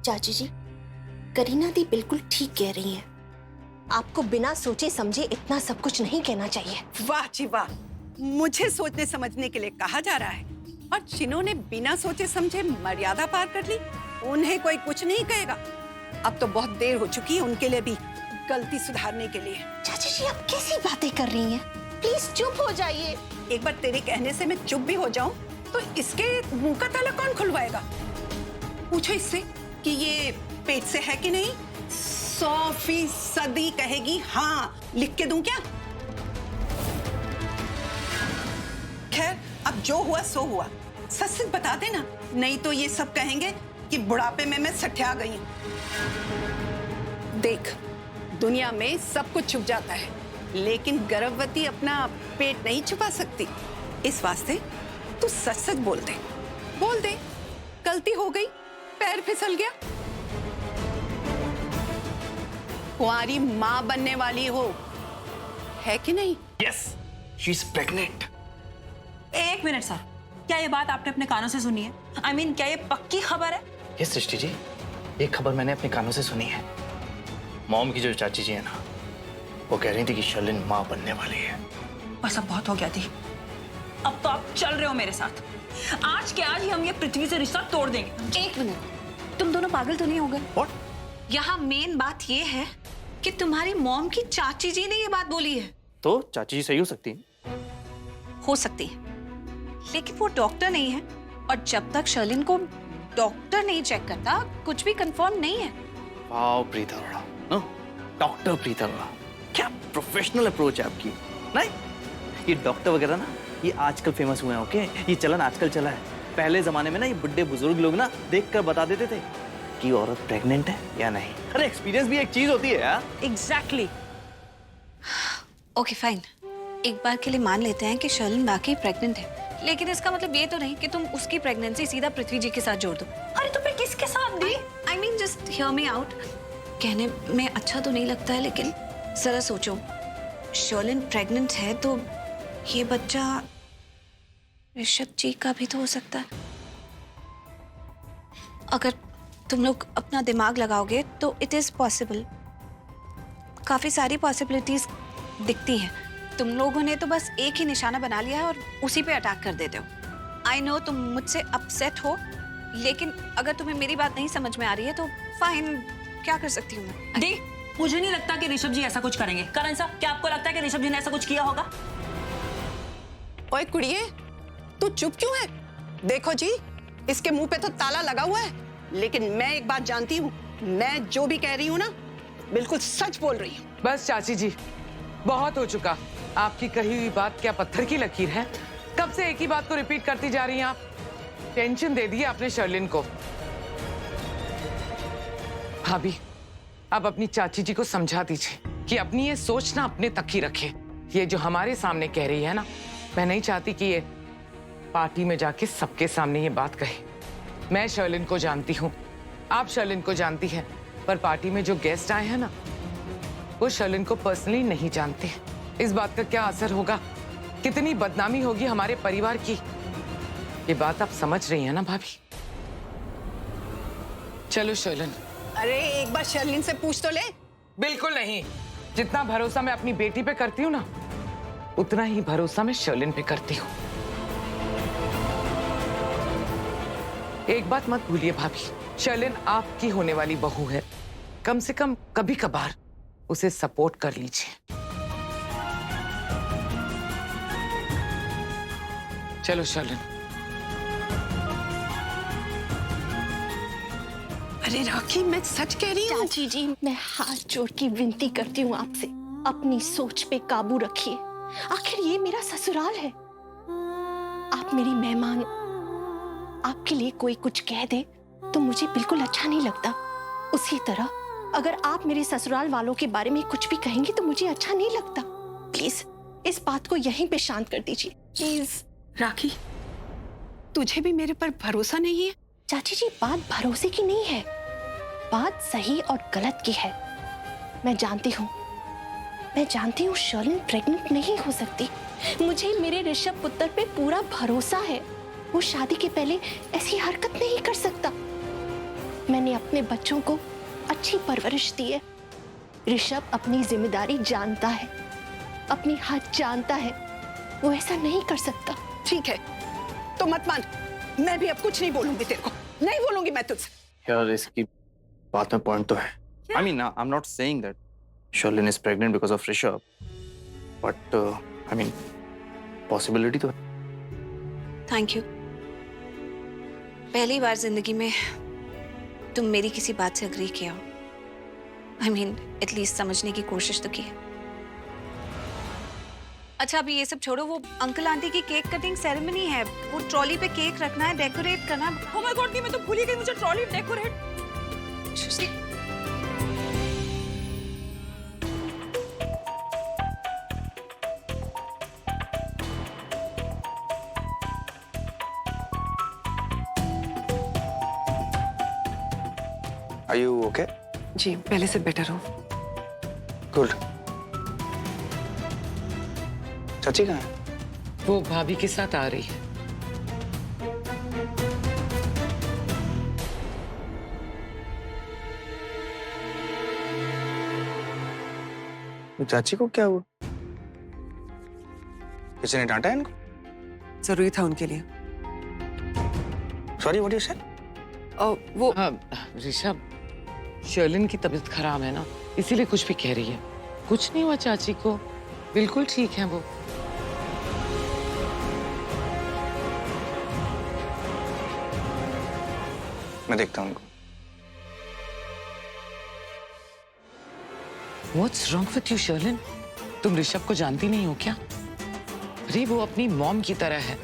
चाची जी, करीना दी बिल्कुल ठीक कह रही हैं। आपको बिना सोचे समझे इतना सब कुछ नहीं कहना चाहिए। वाह जी वाह, मुझे सोचने समझने के लिए कहा जा रहा है और जिन्होंने बिना सोचे समझे मर्यादा पार कर ली उन्हें कोई कुछ नहीं कहेगा। अब तो बहुत देर हो चुकी है उनके लिए भी गलती सुधारने के लिए। चाची जी, आप कैसी बातें कर रही हैं? प्लीज चुप हो जाइए। एक बार तेरे कहने से मैं चुप भी हो जाऊं तो इसके मुंह का ताला कौन खुलवाएगा? पूछो इससे कि ये पेट से है कि नहीं। 100% कहेगी हाँ। लिख के दूं क्या? खैर, अब जो हुआ सो हुआ। सच सच बता देना, नहीं तो ये सब कहेंगे कि बुढ़ापे में मैं सठिया गई हूं। देख, दुनिया में सब कुछ छुप जाता है लेकिन गर्भवती अपना पेट नहीं छुपा सकती। इस वास्ते तू सच सच बोल दे। गलती हो गई, पैर फिसल गया। कुंवारी मां बनने वाली हो, है कि नहीं? Yes, she's pregnant. एक मिनट सर, क्या ये बात आपने अपने कानों से सुनी है? I mean, क्या ये पक्की खबर है? ये सृष्टि जी, एक खबर मैंने अपने कानों से सुनी है। मॉम की जो चाची जी है ना, वो कह रही थी कि शर्लिन माँ बनने वाली है। बस अब बहुत हो गया थी। अब तो आप चल रहे हो मेरे साथ। आज के आज ही हम ये पृथ्वी से रिश्ता तोड़ देंगे। एक मिनट, तुम दोनों पागल तो नहीं हो गए? What? यहाँ मेन बात ये है कि तुम्हारी मॉम की चाची जी ने ये बात बोली है। तो चाची जी सही हो सकती है? हो सकती है, लेकिन वो डॉक्टर नहीं है और जब तक शर्लिन को डॉक्टर नहीं चेक करता कुछ भी कंफर्म नहीं है। वाह प्रीता अरोड़ा, डॉक्टर प्रीता अरोड़ा, क्या प्रोफेशनल अप्रोच है आपकी। नहीं, ये डॉक्टर वगैरह ना ये आजकल फेमस हुए हैं। ओके, ये चलन आजकल चला है। पहले जमाने में ना ये बुड्ढे बुजुर्ग लोग ना देखकर बता देते थे कि औरत प्रेग्नेंट है या नहीं। अरे एक्सपीरियंस भी एक चीज होती है यार। एग्जैक्टली। ओके फाइन, एक बार के लिए मान लेते हैं कि शर्लिन वाकई प्रेग्नेंट है, लेकिन इसका मतलब ये तो नहीं कि तुम उसकी प्रेगनेंसी सीधा पृथ्वी जी के साथ जोड़ दो। अरे तो फिर किसके साथ दी? I mean just hear me out. कहने में अच्छा तो नहीं लगता है, लेकिन जरा सोचो, शर्लिन प्रेग्नेंट है तो ये बच्चा ऋषभ जी का भी तो हो सकता है। अगर तुम लोग अपना दिमाग लगाओगे तो इट इज पॉसिबल। काफी सारी पॉसिबिलिटीज दिखती हैं। तुम लोगों ने तो बस एक ही निशाना बना लिया है और उसी पे अटैक कर देते हो। आई नो तुम मुझसे अपसेट हो, लेकिन अगर तुम्हें मेरी बात नहीं समझ में आ रही है तो फाइन, क्या कर सकती हूँ मैं? दी, मुझे नहीं लगता कि ऋषभ जी ऐसा कुछ करेंगे। करण साहब, क्या आपको लगता है कि ऋषभ जी ने ऐसा कुछ किया होगा? ओए कुड़िए, तू चुप क्यों है? देखो जी, इसके मुंह पे तो ताला लगा हुआ है, लेकिन मैं एक बात जानती हूँ, मैं जो भी कह रही हूँ ना बिल्कुल सच बोल रही हूँ। बस चाची जी, बहुत हो चुका। आपकी कही हुई बात क्या पत्थर की लकीर है? कब से एक ही बात को रिपीट करती जा रही हैं आप? टेंशन दे दी आपने शर्लिन को। भाभी, अब अपनी चाची जी को समझा दीजिए कि अपनी ये सोच ना अपने तक ही रखे। ये जो हमारे सामने कह रही है ना, मैं नहीं चाहती कि ये पार्टी में जाके सबके सामने ये बात कहे। मैं शर्लिन को जानती हूँ, आप शर्लिन को जानती हैं, पर पार्टी में जो गेस्ट आए हैं ना, वो शर्लिन को पर्सनली नहीं जानते। इस बात का क्या असर होगा, कितनी बदनामी होगी हमारे परिवार की, ये बात आप समझ रही हैं ना भाभी? चलो शर्लिन। अरे एक बार शर्लिन से पूछ तो ले। बिल्कुल नहीं। जितना भरोसा मैं अपनी बेटी पे करती हूँ ना, उतना ही भरोसा मैं शर्लिन पे करती हूँ। एक बात मत भूलिए भाभी, शर्लिन आपकी होने वाली बहू है। कम से कम कभी कभार उसे सपोर्ट कर लीजिए। चलो शर्लिन। अरे राखी, मैं सच कह रही हूँ। चाची जी, मैं हाथ जोड़ के विनती करती हूँ आपसे, अपनी सोच पे काबू रखिए। आखिर ये मेरा ससुराल है, आप मेरी मेहमान। आपके लिए कोई कुछ कह दे तो मुझे बिल्कुल अच्छा नहीं लगता। उसी तरह अगर आप मेरे ससुराल वालों के बारे में कुछ भी कहेंगे तो मुझे अच्छा नहीं लगता। प्लीज इस बात को यहीं पे शांत कर दीजिए, प्लीज। राखी, तुझे भी मेरे पर भरोसा नहीं है? चाची जी, बात भरोसे की नहीं है, बात सही और गलत की है। मैं जानती हूँ शर्लिन प्रेग्नेंट नहीं हो सकती। मुझे मेरे ऋषभ पुत्र पे पूरा भरोसा है। वो शादी के पहले ऐसी हरकत नहीं कर सकता। मैंने अपने बच्चों को अच्छी परवरिश दी है। ऋषभ अपनी जिम्मेदारी जानता है, अपनी हद जानता है, वो ऐसा नहीं कर सकता। ठीक है, तो मत मान, मैं भी अब कुछ नहीं बोलूंगी तेरे को, नहीं बोलूंगी मैं तुझसे। यार इसकी बात में पॉइंट तो है। I mean, I'm not saying that Sherlyn is pregnant because of Rishabh, but I mean, possibility तो है। Thank you. पहली बार जिंदगी में तुम मेरी किसी बात से अग्री किया हो। I mean, एटलीस्ट समझने की कोशिश तो की है। अच्छा अभी ये सब छोड़ो, वो अंकल आंटी की केक कटिंग सेरेमनी है, वो ट्रॉली पे केक रखना है, डेकोरेट करना है। ओह माय गॉड, मैं तो भूल ही गई, मुझे trolley decorate. Srishti Are you okay? जी पहले से बेटर हूँ। Good. चाची कहाँ है? वो भाभी के साथ आ रही है। चाची को क्या हुआ? किसी ने डांटा है इनको? जरूरी था उनके लिए। Sorry, what you said? वो ऋषभ, शर्लिन की तबीयत खराब है ना, इसीलिए कुछ भी कह रही है। कुछ नहीं हुआ चाची को, बिल्कुल ठीक है वो। मैं देखता हूँ उनको। What's wrong with you, Sherlyn? तुम ऋषभ को जानती नहीं हो क्या? अरे वो अपनी मॉम की तरह है,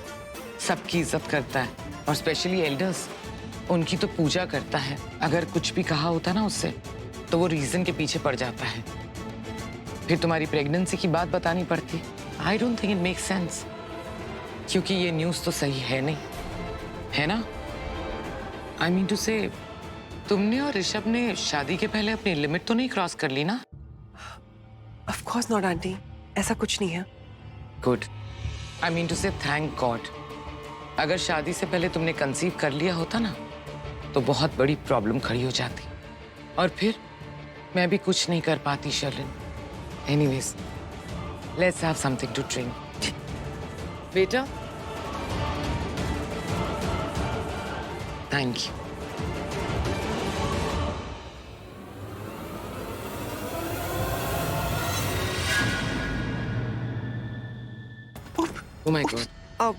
सबकी इज्जत करता है और स्पेशली एल्डर्स, उनकी तो पूजा करता है। अगर कुछ भी कहा होता ना उससे, तो वो रीजन के पीछे पड़ जाता है। फिर तुम्हारी प्रेगनेंसी की बात बतानी पड़ती। I don't think it make sense, क्योंकि ये न्यूज़ तो सही है नहीं, है ना? आई मीन टू से, तुमने और ऋषभ ने शादी के पहले अपनी लिमिट तो नहीं क्रॉस कर ली ना? ऑफ कोर्स नॉट आंटी, ऐसा कुछ नहीं है। गुड। आई मीन टू से थैंक गॉड। अगर शादी से पहले तुमने कंसीव कर लिया होता ना, तो बहुत बड़ी प्रॉब्लम खड़ी हो जाती और फिर मैं भी कुछ नहीं कर पाती Sherlyn. Anyways, let's have something to drink. बेटा, thank you. Oh my God.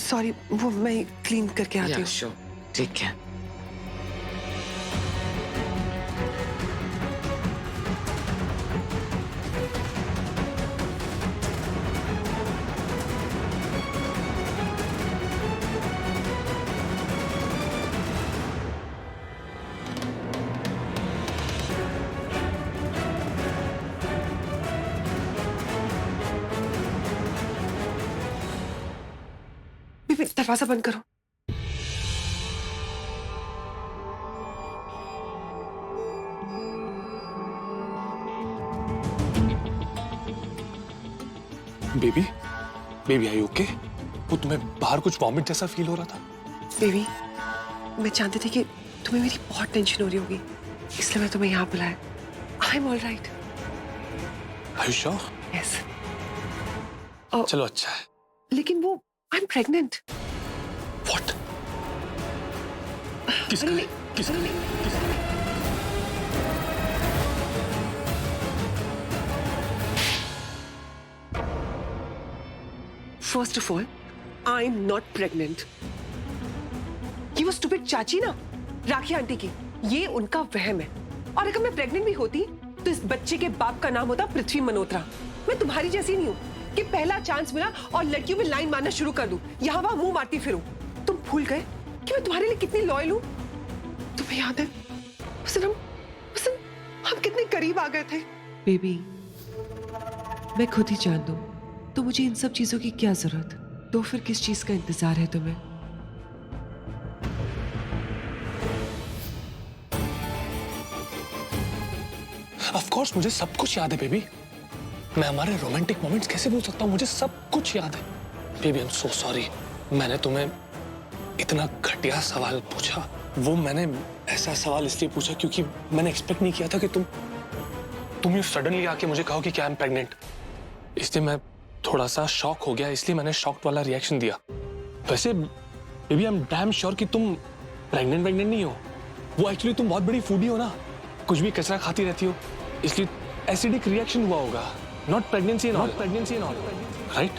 Sorry, वो मैं क्लीन करके आती हूँ। Yeah, sure. ठीक है। बीबी दरवाजा बंद करो। Baby, baby I okay? वो तुम्हें बाहर कुछ वॉमिट जैसा फील हो रहा था? बेबी, मैं जानती थी कि तुम्हें मेरी बहुत टेंशन हो रही होगी, इसलिए मैं तुम्हें यहाँ बुलाया। I am all right. Are you sure? Yes. चलो अच्छा है। लेकिन वो आई एम प्रेग्नेंट। What? किसका? किसका? First of all, I am not pregnant. ये वो स्टूपिड चाची ना, राखी आंटी की, ये उनका वहम है। और अगर मैं प्रेग्नेंट भी होती तो इस बच्चे के बाप का नाम होता पृथ्वी मल्होत्रा। मैं तुम्हारी जैसी नहीं हूँ कि पहला चांस मिला और लड़कियों में लाइन मारना शुरू कर दूं, यहाँ वहां मुंह मारती फिरूं। तुम भूल गए कि मैं तुम्हारे लिए कितनी लॉयल हूँ? तुम्हें याद है उस दिन हम कितने करीब आ गए थे? बेबी, मैं खुद ही जान दूं तो मुझे इन सब चीजों की क्या जरूरत? तो फिर किस चीज का इंतजार है तुम्हें? ऑफ कोर्स मुझे सब कुछ याद है बेबी। मैं हमारे रोमांटिक मोमेंट्स कैसे भूल सकता हूँ? मुझे सब कुछ याद है baby. I am so sorry, मैंने तुम्हें इतना घटिया सवाल पूछा। वो मैंने ऐसा सवाल इसलिए पूछा क्योंकि मैंने एक्सपेक्ट नहीं किया था कि तुम ये सडनली आके मुझे कहो कि क्या आई एम प्रेग्नेंट। इसलिए मैं थोड़ा सा शॉक हो गया, इसलिए मैंने शॉक्ड वाला रिएक्शन दिया। वैसे baby I am damn sure कि तुम प्रेग्नेंट नहीं हो। वो एक्चुअली तुम बहुत बड़ी फूडी हो ना, कुछ भी कचरा खाती रहती हो, इसलिए एसिडिक रिएक्शन हुआ होगा। Not pregnancy and all, right?